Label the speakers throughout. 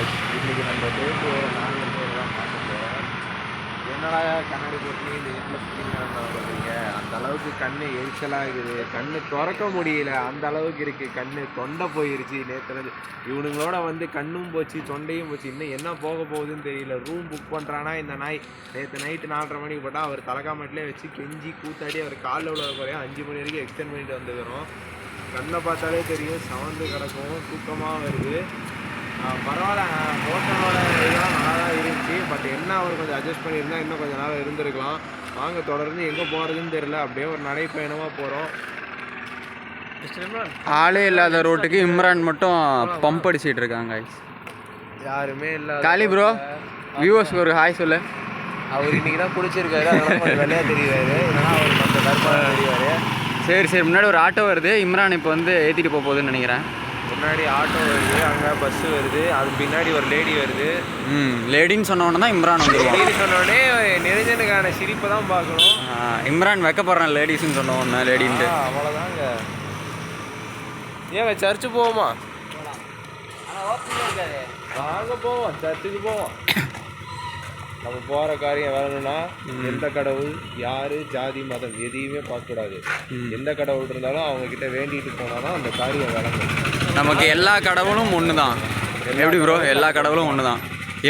Speaker 1: இன்றைக்கி நம்ம டேட்டு நாங்கள் தான் பார்க்க போகிறோம். என்னடா கண்ணாடி போட்டு இந்த வீட்டில் சுற்றிங்க வர்றீங்க, அந்த அளவுக்கு கண் எரிச்சலாக இருக்குது, கண் திறக்க முடியல, அந்த அளவுக்கு இருக்குது, கண் தொண்டை போயிருச்சு. நேற்று இவனுங்களோட வந்து கண்ணும் போச்சு, தொண்டையும் போச்சு, இன்னும் என்ன போக போகுதுன்னு தெரியல. ரூம் புக் பண்ணுறானா இந்த நாய். நேற்று நைட்டு 4:30 மணிக்கு போட்டால் அவர் தலைக்காமட்டிலே வச்சு கெஞ்சி கூத்தாடி அவர் காலில் உள்ள குறையா 5 மணி வரைக்கும் எக்ஸ்டெண்ட் பண்ணிட்டு வந்துக்கிறோம். கண்ணை பார்த்தாலே தெரியும், சவந்து கிடக்கும், தூக்கமாக வருது. பரவாயில்ல, ஹோட்டலோட இதெல்லாம் நல்லா தான் இருந்துச்சு. பட் என்ன அவர் கொஞ்சம் அட்ஜஸ்ட் பண்ணியிருந்தால் இன்னும் கொஞ்சம் நாள் இருந்திருக்கலாம். வாங்க தொடர்ந்து எங்கே போகிறதுன்னு தெரியல, அப்படியே ஒரு நடைப்பயணமாக போகிறோம்.
Speaker 2: ஆளே இல்லாத ரோட்டுக்கு இம்ரான் மட்டும் பம்ப் அடிச்சிட்டு இருக்காங்க.
Speaker 1: யாருமே இல்லை.
Speaker 2: காலி ப்ரோ, வியூவர்ஸ்க்கு ஒரு ஹாய் சொல்லு.
Speaker 1: அவர் இன்றைக்கி தான் குளிச்சிருக்காரு, அதெல்லாம் கொஞ்சம் வெள்ளையாக தெரியுறாரு, இல்லைனா அவர் கொஞ்சம் கருப்பாக தெரியுவார்.
Speaker 2: சரி, முன்னாடி ஒரு ஆட்டோ வருது. இம்ரான் இப்போ வந்து ஏற்றிட்டு போக போகுதுன்னு நினைக்கிறேன்.
Speaker 1: முன்னாடி ஆட்டோ வருது, அங்கே பஸ்ஸு வருது, அது பின்னாடி ஒரு லேடி வருது.
Speaker 2: லேடின்னு சொன்னோன்னே தான் இம்ரான் வந்துடுவான்.
Speaker 1: லேடி சொன்னோடனே நிரஞ்சனுக்கான சிரிப்பை தான் பார்க்கணும்.
Speaker 2: இம்ரான் வைக்கப்படுறான் லேடிஸ்ன்னு சொன்னோன்னே லேடின்ட்டு.
Speaker 1: அவ்வளோதாங்க. ஏங்க சர்ச்சு போவோமா? வாங்க போவோம், சர்ச்சுக்கு போவோம். நம்ம போகிற காரியம் வரணும்னா எந்த கடவுள், யார், ஜாதி, மதம் எதையுமே பார்க்கக்கூடாது. எந்த கடவுள் இருந்தாலும் அவங்கக்கிட்ட வேண்டிட்டு போனால் தான் அந்த காரியம் விளங்கும்.
Speaker 2: நமக்கு எல்லா கடவுளும் ஒன்று தான். எப்படி ப்ரோ? எல்லா கடவுளும் ஒன்று தான்.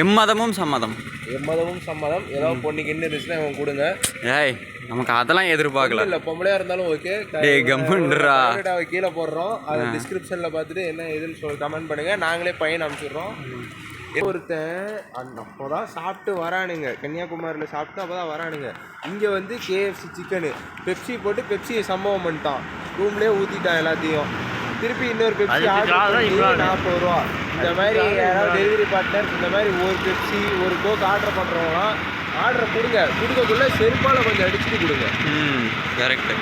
Speaker 2: எம்மதமும் சம்மதம்.
Speaker 1: எம்மதமும் சம்மதம். ஏதாவது பொண்ணுக்கு என்ன இருந்துச்சுன்னா இவங்க கொடுங்க.
Speaker 2: ஏய், நமக்கு அதெல்லாம் எதிர்பார்க்கல.
Speaker 1: இல்லை, பொம்பளையாக இருந்தாலும் ஓகே. கீழே போடுறோம், அது டிஸ்கிரிப்ஷனில் பார்த்துட்டு என்ன எதுன்னு கமெண்ட் பண்ணுங்கள். நாங்களே பையன் அனுப்பிச்சிடுறோம். ஒருத்தன் அப்போ தான் சாப்பிட்டு வரானுங்க, கன்னியாகுமரியில் சாப்பிட்டு அப்போ தான் வரானுங்க. இங்கே வந்து KFC சிக்கனு பெப்சி போட்டு பெப்சியை சம்பவம் பண்ணிட்டான், ரூம்லேயே ஊற்றிட்டான் எல்லாத்தையும். திருப்பி இன்னொரு பெப்சி ஆர்டர் 40 ரூபா. இந்த மாதிரி யாராவது டெலிவரி பார்ட்னர் இந்த மாதிரி ஒரு பெப்சி ஒரு கோக் ஆர்டர் பண்ணுறவங்களாம் ஆர்டரை கொடுக்கக்குள்ளே செருப்பால் கொஞ்சம் அடிச்சுட்டு கொடுங்க.
Speaker 2: கரெக்டு.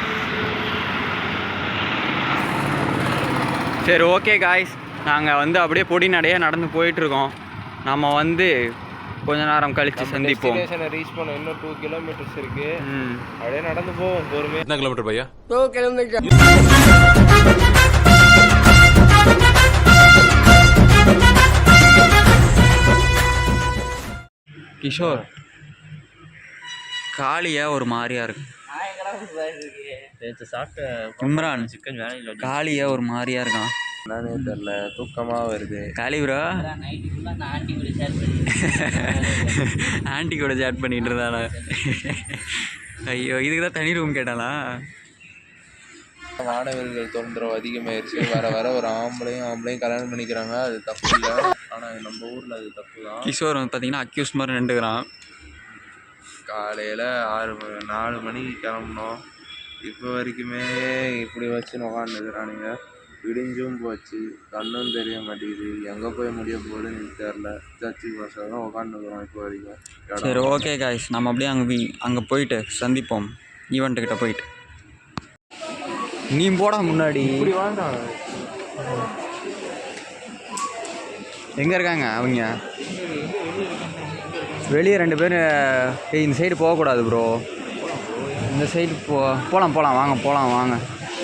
Speaker 2: சரி, ஓகே காய்ஸ், நாங்கள் வந்து அப்படியே பொடி நடையாக நடந்து போயிட்டுருக்கோம். நம்ம வந்து கொஞ்ச நேரம் கழித்து சந்திப்போம்.
Speaker 1: ரீச் பண்ண இன்னும் 2 கிலோமீட்டர்ஸ் இருக்கு. அப்படியே நடந்து போவோம் பொறுமையாக.
Speaker 3: என்ன கிலோமீட்டர் பையா?
Speaker 1: 2 கிலோமீட்டர்.
Speaker 2: கிஷோர், காளியா ஒரு மாதிரியா இருக்கு. இம்ரான், காளியா ஒரு மாதிரியா இருக்கான்.
Speaker 1: என்னன்னே தெரியல, தூக்கமாக வருது.
Speaker 2: காளி ப்ரோ ஆண்டி கூட சேட் பண்ணிட்டு இருந்தானா? ஐயோ, இதுக்கு தான் தனி ரூம் கேட்டானா?
Speaker 1: மாணவர்கள் தொந்தரவு அதிகமாயிருச்சு. வர ஒரு ஆம்பளையும் கல்யாணம் பண்ணிக்கிறாங்க. அது தப்பு இல்லை, ஆனால் நம்ம ஊரில் அது தப்பு தான்.
Speaker 2: கிஷோர் பார்த்தீங்கன்னா அக்யூஸ் மாதிரி நின்றுக்கிறான்.
Speaker 1: காலையில் 4 மணிக்கு கிளம்புனோம், இப்போ வரைக்குமே இப்படி வச்சு உக்காந்துக்கிறானுங்க. விடிஞ்சும் போச்சு, கண்ணும் தெரிய மாட்டேங்குது, எங்கே போய் முடிய போகுதுன்னு தெரில. சர்ச்சுக்கு பஸ்ஸாக தான் உக்காந்துக்கிறோம் இப்போ வரைக்கும்.
Speaker 2: சரி, ஓகே காய்ஸ், நம்ம அப்படியே அங்கே போயிட்டு சந்திப்போம். ஈவெண்ட்டுக்கிட்ட போயிட்டு நீ போட முன்னாடி
Speaker 1: இப்படி வாங்க.
Speaker 2: எங்கே இருக்காங்க அவங்க? வெளியே 2 பேர். இந்த சைடு போகக்கூடாது ப்ரோ, இந்த சைடு போகலாம் வாங்க.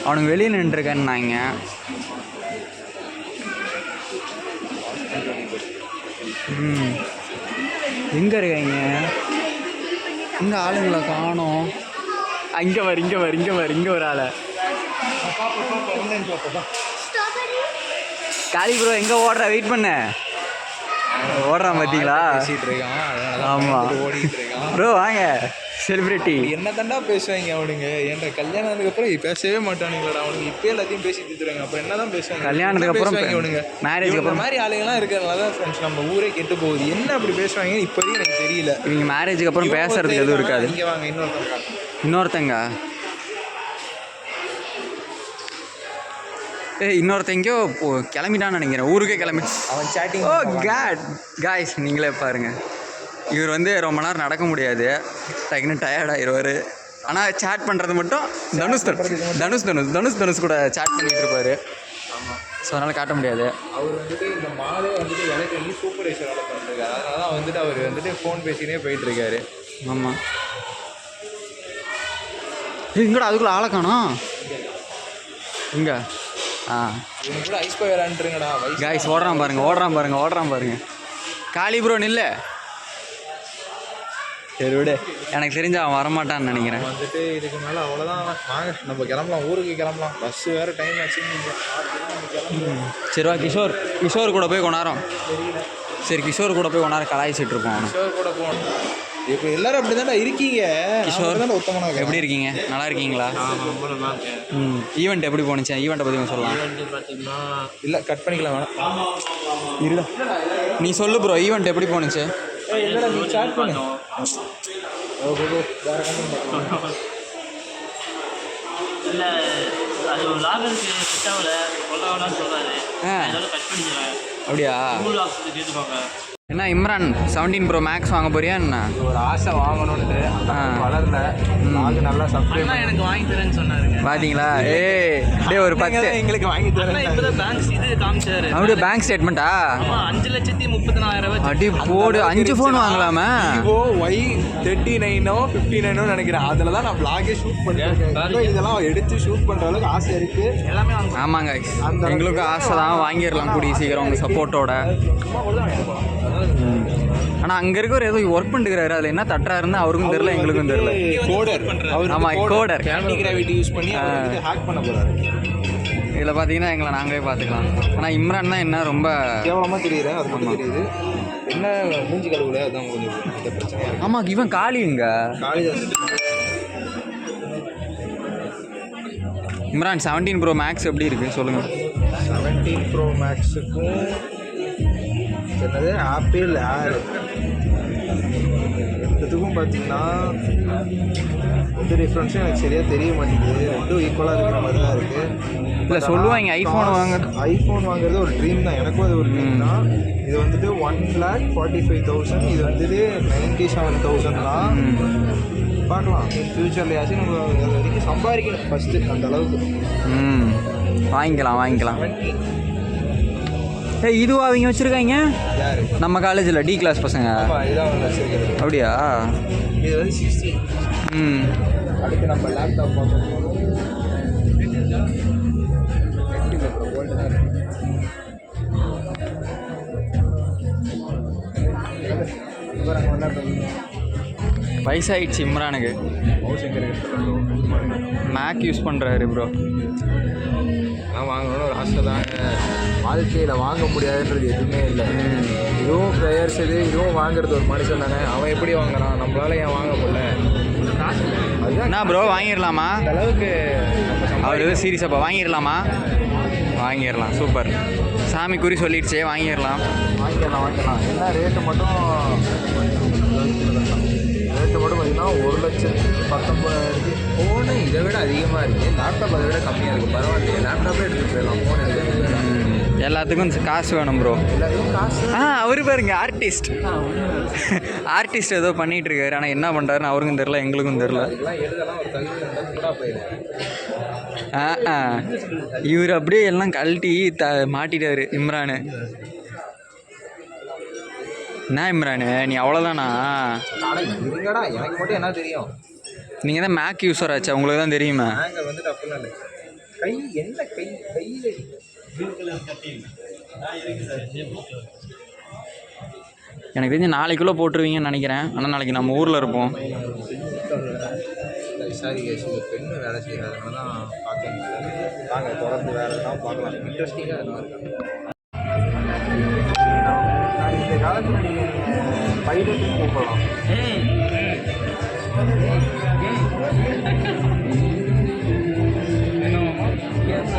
Speaker 2: அவனுக்கு வெளியே நின்றுருக்கேன்னாங்க. எங்கே இருக்காங்க? இங்கே ஆளுங்களை காணோம். இங்கே ஒரு ஆளை. காளி ப்ரோ எங்கே ஓடுற? வெயிட் பண்ண ஓடுறான் பார்த்தீங்களா? ஆமாம் ப்ரோ, வாங்க. செலிபிரிட்டி
Speaker 1: என்ன தாண்டா பேசுவாங்க அவனுங்க. என்ற கல்யாணத்துக்கு அப்புறம் பேசவே மாட்டானுங்களா அவனுங்க? இப்போ எல்லாத்தையும் பேசி தந்துடுறாங்க. அப்புறம் என்ன தான் பேசுவாங்க?
Speaker 2: கல்யாணத்துக்கு அப்புறம்
Speaker 1: அவனுங்க மேரேஜ் அப்புறம் மாதிரி ஆளுங்கெல்லாம் இருக்கிறதுனால தான் ஃப்ரெண்ட்ஸ் நம்ம ஊரே கெட்டு போகுது. என்ன அப்படி பேசுவாங்கன்னு இப்போதையும் எனக்கு தெரியல.
Speaker 2: இவங்க மேரேஜுக்கு அப்புறம் பேசுறதுக்கு எதுவும் இருக்காது.
Speaker 1: இங்கே வாங்க,
Speaker 2: இன்னொருத்தங்க இன்னொருத்தங்கோ கிளம்பிட்டான்னு நினைக்கிறேன், ஊருக்கே கிளம்பி.
Speaker 1: அவன் சேட்டிங்.
Speaker 2: ஓ காய்ஸ், நீங்களே பாருங்கள். இவர் வந்து ரொம்ப நேரம் நடக்க முடியாது, டக்குன்னு டயர்ட் ஆயிடுவார். ஆனால் சேட் பண்ணுறது மட்டும் தனுஷ் கூட சேட் பண்ணிகிட்டு இருப்பார். ஸோ அதனால் காட்ட முடியாது.
Speaker 1: அவர் வந்துட்டு இந்த மாலே வந்துட்டு எனக்கு வந்து சூப்பர்வைசர் வேலை பண்ணிருக்காரு. அதனால தான் வந்துட்டு அவர் வந்துட்டு ஃபோன் பேசினே போயிட்டுருக்காரு.
Speaker 2: ஆமாம். இங்கடா அதுக்குள்ளே ஆளை காணோம். இங்கே
Speaker 1: இவங்க கூட ஐஸ் போய் விளாண்டுருங்கடா.
Speaker 2: காய்ஸ் ஓடுறான் பாருங்க. காளி ப்ரோ நில்லு. சரி விடு, எனக்கு தெரிஞ்சு அவன் வரமாட்டான்னு நினைக்கிறேன்.
Speaker 1: வந்துட்டு இதுக்கு மேலே அவ்வளோதான். வாங்க நம்ம கிளம்பலாம், ஊருக்கு கிளம்பலாம். பஸ்ஸு வேறு டைம் ஆச்சு.
Speaker 2: சரி வா, கிஷோர் கூட போய் கொண்டாரோம். சரி கிஷோர் கூட போய் கொண்டாரம் கலாய்ச்சிட்டு இருப்போம். அவனை
Speaker 1: கிஷோர் கூட போகணும். இப்போ எல்லாரும் அப்படி தானே இருக்கீங்க.
Speaker 2: கிஷோர்
Speaker 1: தானே உத்தமனாக
Speaker 2: எப்படி இருக்கீங்க? நல்லா இருக்கீங்களா? ஈவெண்ட் எப்படி போணுச்சு? ஈவெண்ட்டை பற்றி சொல்லலாம்.
Speaker 1: பார்த்தீங்கன்னா இல்லை, கட் பண்ணிக்கலாம் வேணாம்.
Speaker 2: இருடா, நீ சொல்லு ப்ரோ, ஈவெண்ட் எப்படி போணுச்சு?
Speaker 1: இல்லைடா, நீ ஸ்டார்ட் பண்ணு.
Speaker 3: இல்லை, அது ஒரு லாகருக்கு செட் ஆகலை, கொள்ளவலான்னு சொல்கிறாரு. அதனால கட் பண்ணிக்கிறேன்.
Speaker 2: அப்படியா?
Speaker 3: கேட்டுக்கோங்க.
Speaker 2: என்ன இம்ரான் 17 Pro Max வாங்க போறியா என்ன?
Speaker 1: ஒரு ஆசை வாங்கணுன்ட்டு வளரல. நாங்க நல்லா சப்ஸ்கிரைப்
Speaker 3: எனக்கு வாங்கி தரேன்னு சொன்னாருங்க.
Speaker 2: பாத்தீங்களா? டே ஒரு 10
Speaker 1: எங்களுக்கு வாங்கி தரேன்.
Speaker 3: இப்போதான் பேங்க் இது காமிச்சாரு.
Speaker 2: அப்படியே பேங்க் ஸ்டேட்மெண்ட்டா?
Speaker 3: 5,34,000.
Speaker 2: அடி போடு, 5 ஃபோன் வாங்கலாமா?
Speaker 1: Vivo Y39 59 நினைக்கிறேன். அதில் தான் நான் vlog-ஏ ஷூட் பண்ணிருக்கேன். இதெல்லாம் எடுத்து ஷூட் பண்ற அளவுக்கு ஆசை இருக்கு.
Speaker 3: எல்லாமே வாங்க.
Speaker 2: ஆமாங்க, எங்களுக்கும் ஆசை தான், வாங்கிடலாம் கூடிய சீக்கிரம் உங்க சப்போர்ட்டோட. ஆனால் அங்கே இருக்கிற ஏதோ ஒர்க் பண்ணிக்கிறாரு, அதில் என்ன தட்டுறாருன்னு அவருக்கும் தெரியல, எங்களுக்கும் தெரியல.
Speaker 1: கோடர்.
Speaker 2: ஆமாம், கோடர்.
Speaker 1: ஆன்டி கிராவிட்டி யூஸ் பண்ணி ஹேக் பண்ண போறாரு.
Speaker 2: இதில் பார்த்தீங்கன்னா எங்களை நாங்களே பார்த்துக்கலாம். ஆனால் இம்ரான் தான் என்ன ரொம்ப
Speaker 1: கேவலமாக தெரியுது. அது மட்டும் தெரியுது. என்ன மூஞ்சி கழுவுல, அதுதான் கொஞ்சம் இந்த பிரச்சனை.
Speaker 2: ஆமாம், இவன் காளிங்க
Speaker 1: காளிதாஸ்.
Speaker 2: இம்ரான் 17 Pro Max எப்படி இருக்குது சொல்லுங்கள்.
Speaker 1: 17 Pro Maxக்கும் என்னது ஆப்பிள் ஏர் ரெண்டுத்துக்கும் பார்த்தீங்கன்னா எந்த டிஃப்ரென்ஸும் எனக்கு சரியாக தெரிய மாட்டேங்குது. ரெண்டும் ஈக்குவலாக இருக்கிற மாதிரி தான் இருக்குது.
Speaker 2: இல்லை சொல்லுவாங்க ஐஃபோன்
Speaker 1: வாங்குறது ஒரு ட்ரீம் தான். எனக்கும் அது ஒரு ட்ரீம் தான். இது வந்துட்டு 1,45,000. இது வந்துட்டு 97,000 தான். பார்க்கலாம், ஃப்யூச்சர்லையாச்சும் நம்ம அது வரைக்கும் சம்பாதிக்கணும் ஃபஸ்ட்டு அந்த அளவுக்கு.
Speaker 2: வாங்கிக்கலாம். இதுவும் அவங்க வச்சுருக்காங்க நம்ம காலேஜில் டி கிளாஸ் பசங்க. அப்படியா?
Speaker 1: இது வந்து 16. அடுத்து நம்ம லேப்டாப் பார்க்கணும்.
Speaker 2: வயசாயிடுச்சு இம்ரானுக்கு. மேக் யூஸ் பண்ணுறாரு ப்ரோ.
Speaker 1: நான் வாங்கணும்னு ஒரு ஆசை தான். வாழ்க்கையில் வாங்க முடியாதுன்றது எதுவுமே இல்லை. இதுவும் ப்ரேயர்ஸ், இதுவும் வாங்குறது ஒரு மனுஷன் தானே. அவன் எப்படி வாங்குறான், நம்மளால ஏன் வாங்க முடியல? அதுதான்
Speaker 2: என்ன ப்ரோ, வாங்கிடலாமா?
Speaker 1: அந்த அளவுக்கு
Speaker 2: அவர் எதுவும் சீரியஸாப்பா வாங்கிடலாமா? வாங்கிடலாம், சூப்பர். சாமி குறி சொல்லிடுச்சே, வாங்கிடலாம்.
Speaker 1: என்ன ரேட்டு மட்டும் பார்த்தீங்கன்னா 1,19,000. ஃபோனு இதை விட அதிகமாக இருக்குது. லேப்டாப் அதை விட கம்மியாக இருக்குது. பரவாயில்லையே, லேப்டாப்பே எடுத்துகிட்டு போயிடலாம். ஃபோன் எடுத்து
Speaker 2: எல்லாத்துக்கும் காசு வேணும் ப்ரோ.
Speaker 1: எல்லாத்துக்கும் காசு.
Speaker 2: அவர் பாருங்க, ஆர்டிஸ்ட் ஏதோ பண்ணிகிட்டு இருக்காரு. ஆனால் என்ன பண்ணுறாருன்னு அவருக்கும் தெரில, எங்களுக்கும் தெரில.
Speaker 1: அதெல்லாம் எழுதலாம் ஒரு தகுதி கூட போயிடும்.
Speaker 2: இவர் அப்படியே எல்லாம் கழட்டி மாட்டிட்டாரு இம்ரானு. என்ன இம்ரானு, நீ அவ்வளோதானா?
Speaker 1: இருங்கடா, எனக்கு மட்டும் என்ன தெரியும்.
Speaker 2: நீங்கள் தான் மேக் யூஸர் ஆச்சா, உங்களுக்கு தான் தெரியுமா?
Speaker 1: நாங்கள் வந்துட்டு அப்படிலாம் இல்லை. கையில்
Speaker 2: எனக்கு தெரிஞ்சு நாளைக்குள்ளே போட்டுருவீங்கன்னு நினைக்கிறேன். ஆனால் நாளைக்கு நம்ம ஊரில் இருப்போம்.
Speaker 1: சாரி கேஸ், இந்த பெண்ணு வேலை செய்கிறதுனால தான் பார்க்க முடியல. நாங்கள் தொடர்ந்து வேலை தான் பார்க்கலாம். இன்ட்ரெஸ்டிங்காக அது மாதிரி இந்த காலத்தில் நீங்கள் பைலட்டுன்னு கூப்பிடலாம்.